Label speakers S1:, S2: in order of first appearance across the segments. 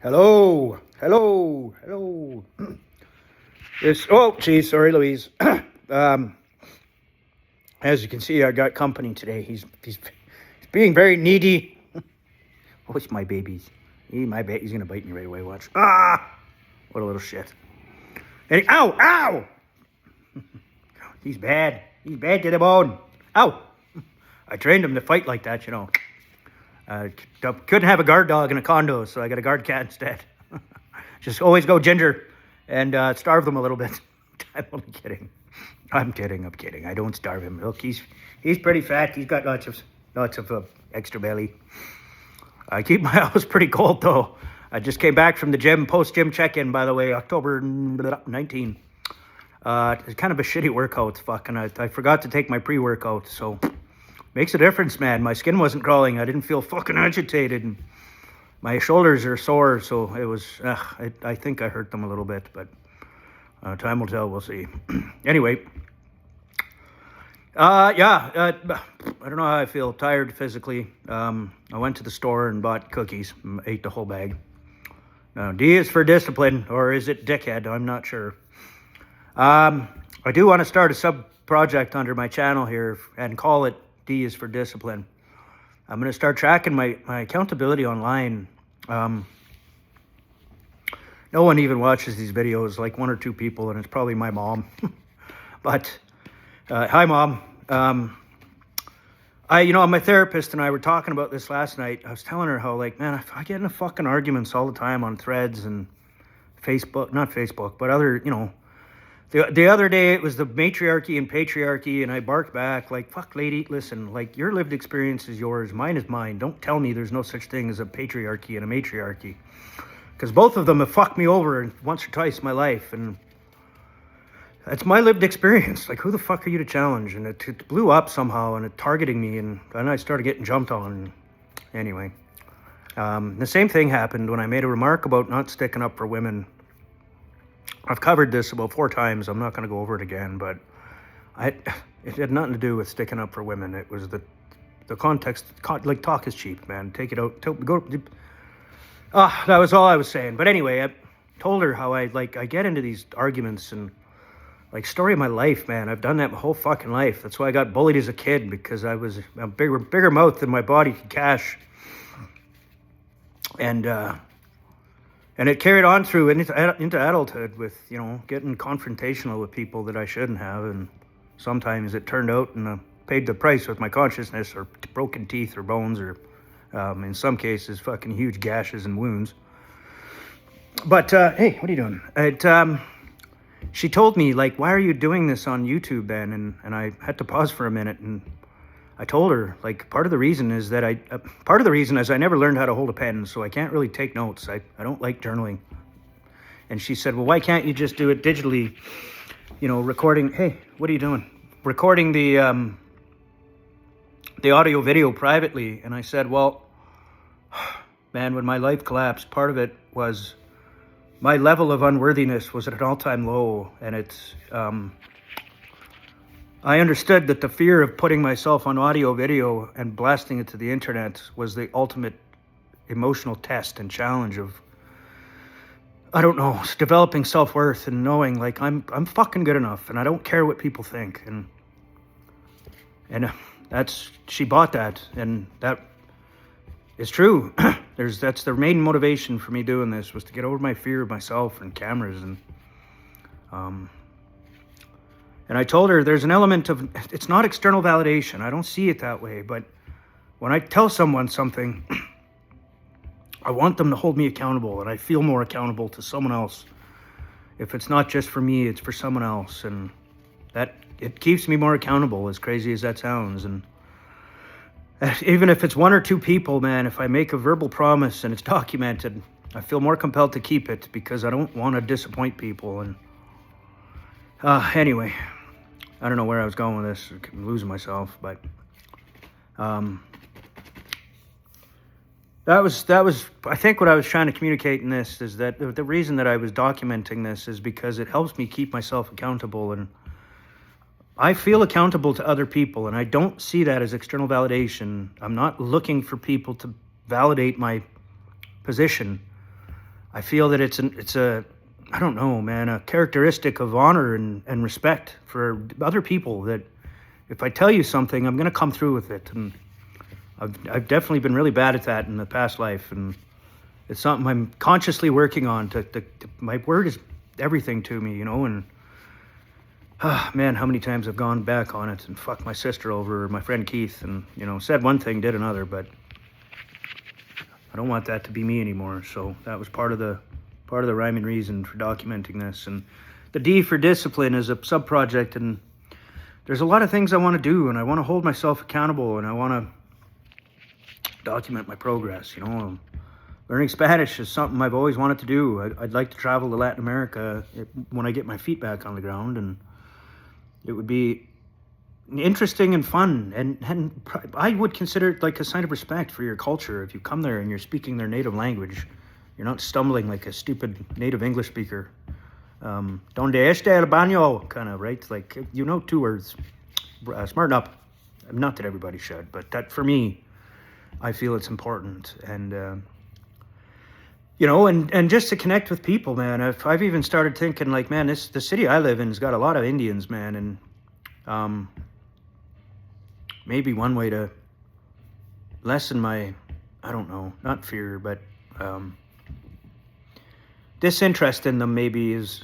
S1: Hello, hello, hello. Oh, geez, sorry, Louise. um, as you can see, I got company today. He's being very needy. Oh, it's my babies. He's gonna bite me right away. Watch. Ah, what a little shit. Ow, ow. He's bad. He's bad to the bone. Ow. I trained him to fight like that, you know. Couldn't have a guard dog in a condo, so I got a guard cat instead. Just always go ginger and starve them a little bit. I'm only kidding. I'm kidding. I don't starve him. Look, he's pretty fat. He's got lots of extra belly. I keep my house pretty cold though. I just came back from the gym, post-gym check-in, by the way, October 19. It's kind of a shitty workout. Fucking, I forgot to take my pre-workout, so makes a difference, man. My skin wasn't crawling. I didn't feel fucking agitated. And my shoulders are sore, so it was. I think I hurt them a little bit, but time will tell. We'll see. Anyway, I don't know how I feel. Tired physically. I went to the store and bought cookies. Ate the whole bag. Now, D is for discipline, or is it dickhead? I'm not sure. I do want to start a sub-project under my channel here and call it D is for discipline. I'm going to start tracking my accountability online. No one even watches these videos, like one or two people, and it's probably my mom. But, hi, Mom. My therapist and I were talking about this last night. I was telling her how, like, man, I get into fucking arguments all the time on Threads and Facebook, not Facebook, but other, the other day it was the matriarchy and patriarchy, and I barked back like, fuck, lady, listen, like, your lived experience is yours, mine is mine. Don't tell me there's no such thing as a patriarchy and a matriarchy. Because both of them have fucked me over once or twice in my life, and that's my lived experience. Like, who the fuck are you to challenge? And it blew up somehow, and it targeting me, and then I started getting jumped on. Anyway, the same thing happened when I made a remark about not sticking up for women. I've covered this about 4 times. I'm not going to go over it again, but it had nothing to do with sticking up for women. It was the context. Like, talk is cheap, man. Take it out. That was all I was saying. But anyway, I told her how I get into these arguments and, like, story of my life, man. I've done that my whole fucking life. That's why I got bullied as a kid, because I was a bigger mouth than my body could cash. And it carried on through into adulthood with, getting confrontational with people that I shouldn't have. And sometimes it turned out and paid the price with my consciousness, or broken teeth or bones, or in some cases, fucking huge gashes and wounds. But, hey, what are you doing? She told me, like, why are you doing this on YouTube then? And I had to pause for a minute, and I told her, like, part of the reason is I never learned how to hold a pen, so I can't really take notes. I don't like journaling. And she said, well, why can't you just do it digitally, recording? Hey, what are you doing? Recording the audio video privately. And I said, well, man, when my life collapsed, part of it was my level of unworthiness was at an all-time low. And it's, I understood that the fear of putting myself on audio video and blasting it to the internet was the ultimate emotional test and challenge of, I don't know, developing self-worth and knowing, like, I'm fucking good enough and I don't care what people think. And she bought that, and that is true. That's the main motivation for me doing this, was to get over my fear of myself and cameras. And I told her there's an element of, it's not external validation. I don't see it that way. But when I tell someone something, I want them to hold me accountable, and I feel more accountable to someone else. If it's not just for me, it's for someone else. And that, it keeps me more accountable, as crazy as that sounds. And even if it's 1 or 2 people, man, if I make a verbal promise and it's documented, I feel more compelled to keep it, because I don't want to disappoint people. And anyway, I don't know where I was going with this. I'm losing myself, but that was I think what I was trying to communicate in this is that the reason that I was documenting this is because it helps me keep myself accountable, and I feel accountable to other people, and I don't see that as external validation. I'm not looking for people to validate my position. I feel that it's a I don't know, man, a characteristic of honor and respect for other people that if I tell you something, I'm going to come through with it. And I've definitely been really bad at that in the past life. And it's something I'm consciously working on. My word is everything to me, and man, how many times I've gone back on it and fucked my sister over, or my friend Keith, and, said one thing, did another, but I don't want that to be me anymore. So that was part of the rhyming reason for documenting this. And the D for discipline is a sub-project, and there's a lot of things I want to do, and I want to hold myself accountable, and I want to document my progress. Learning Spanish is something I've always wanted to do. I'd like to travel to Latin America when I get my feet back on the ground, and it would be interesting and fun, and I would consider it like a sign of respect for your culture if you come there and you're speaking their native language. You're not stumbling like a stupid native English speaker. Donde está el baño? Kind of, right? Like, 2 words. Smarten up. Not that everybody should, but that, for me, I feel it's important. And, and just to connect with people, man. I've even started thinking, like, man, the city I live in has got a lot of Indians, man. And maybe one way to lessen my, I don't know, not fear, but disinterest in them maybe is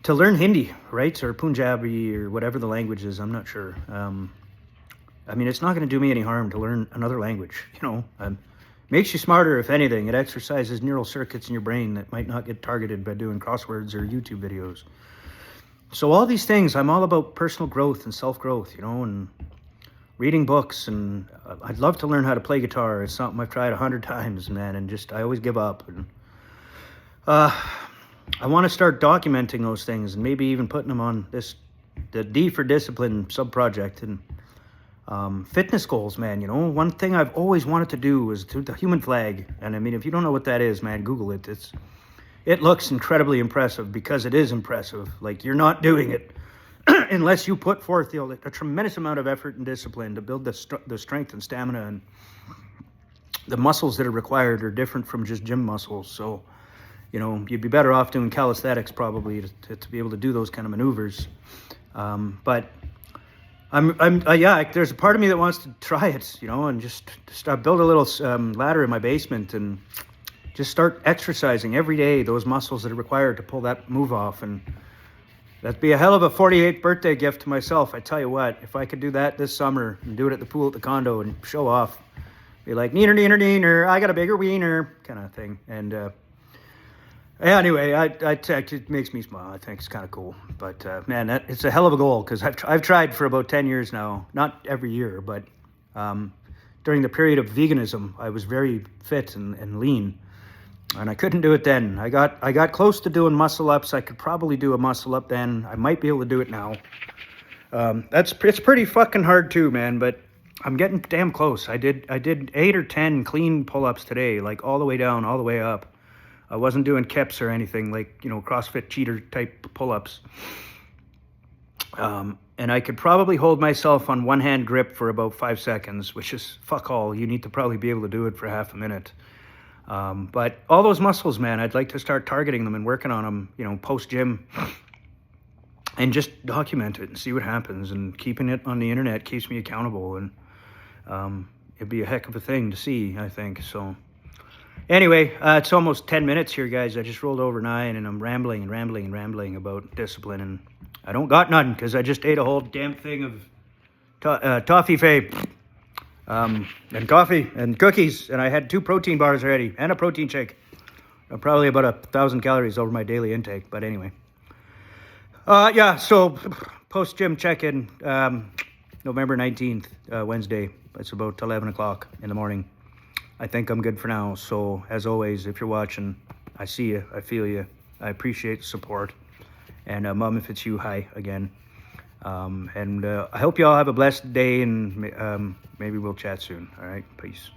S1: to learn Hindi, right? Or Punjabi, or whatever the language is. I'm not sure. It's not going to do me any harm to learn another language. Makes you smarter, if anything. It exercises neural circuits in your brain that might not get targeted by doing crosswords or YouTube videos. So all these things, I'm all about personal growth and self-growth, and reading books. And I'd love to learn how to play guitar. It's something I've tried 100 times, man, and I always give up. And I want to start documenting those things and maybe even putting them on the D for discipline sub-project. And fitness goals, man. One thing I've always wanted to do was do the human flag. And if you don't know what that is, man, Google it. It looks incredibly impressive, because it is impressive. Like, you're not doing it unless you put forth a tremendous amount of effort and discipline to build the strength and stamina, and the muscles that are required are different from just gym muscles. So, you'd be better off doing calisthenics probably to be able to do those kind of maneuvers. But there's a part of me that wants to try it, and just start build a little ladder in my basement and just start exercising every day those muscles that are required to pull that move off. And that'd be a hell of a 48th birthday gift to myself. I tell you what, if I could do that this summer and do it at the pool at the condo and show off, be like, neener, neener, neener, I got a bigger wiener, kind of thing. And anyway, it makes me smile. I think it's kind of cool. But man, it's a hell of a goal, because I've tried for about 10 years now. Not every year, but during the period of veganism, I was very fit and lean, and I couldn't do it then. I got close to doing muscle ups. I could probably do a muscle up then. I might be able to do it now. It's pretty fucking hard too, man. But I'm getting damn close. I did 8 or 10 clean pull-ups today, like all the way down, all the way up. I wasn't doing keps or anything like, CrossFit cheater type pull-ups. And I could probably hold myself on one hand grip for about 5 seconds, which is fuck all. You need to probably be able to do it for half a minute. But all those muscles, man, I'd like to start targeting them and working on them, post-gym, and just document it and see what happens. And keeping it on the internet keeps me accountable. And it'd be a heck of a thing to see, I think. So anyway, it's almost 10 minutes here, guys. I just rolled over 9, and I'm rambling about discipline. And I don't got none, because I just ate a whole damn thing of toffee fay. And coffee and cookies, and I had 2 protein bars already and a protein shake. Probably about 1,000 calories over my daily intake, but anyway. So post-gym check-in, November 19th, Wednesday. It's about 11 o'clock in the morning. I think I'm good for now. So as always, if you're watching, I see you, I feel you, I appreciate the support. And Mom, if it's you, hi again. I hope you all have a blessed day, and maybe we'll chat soon. All right, peace.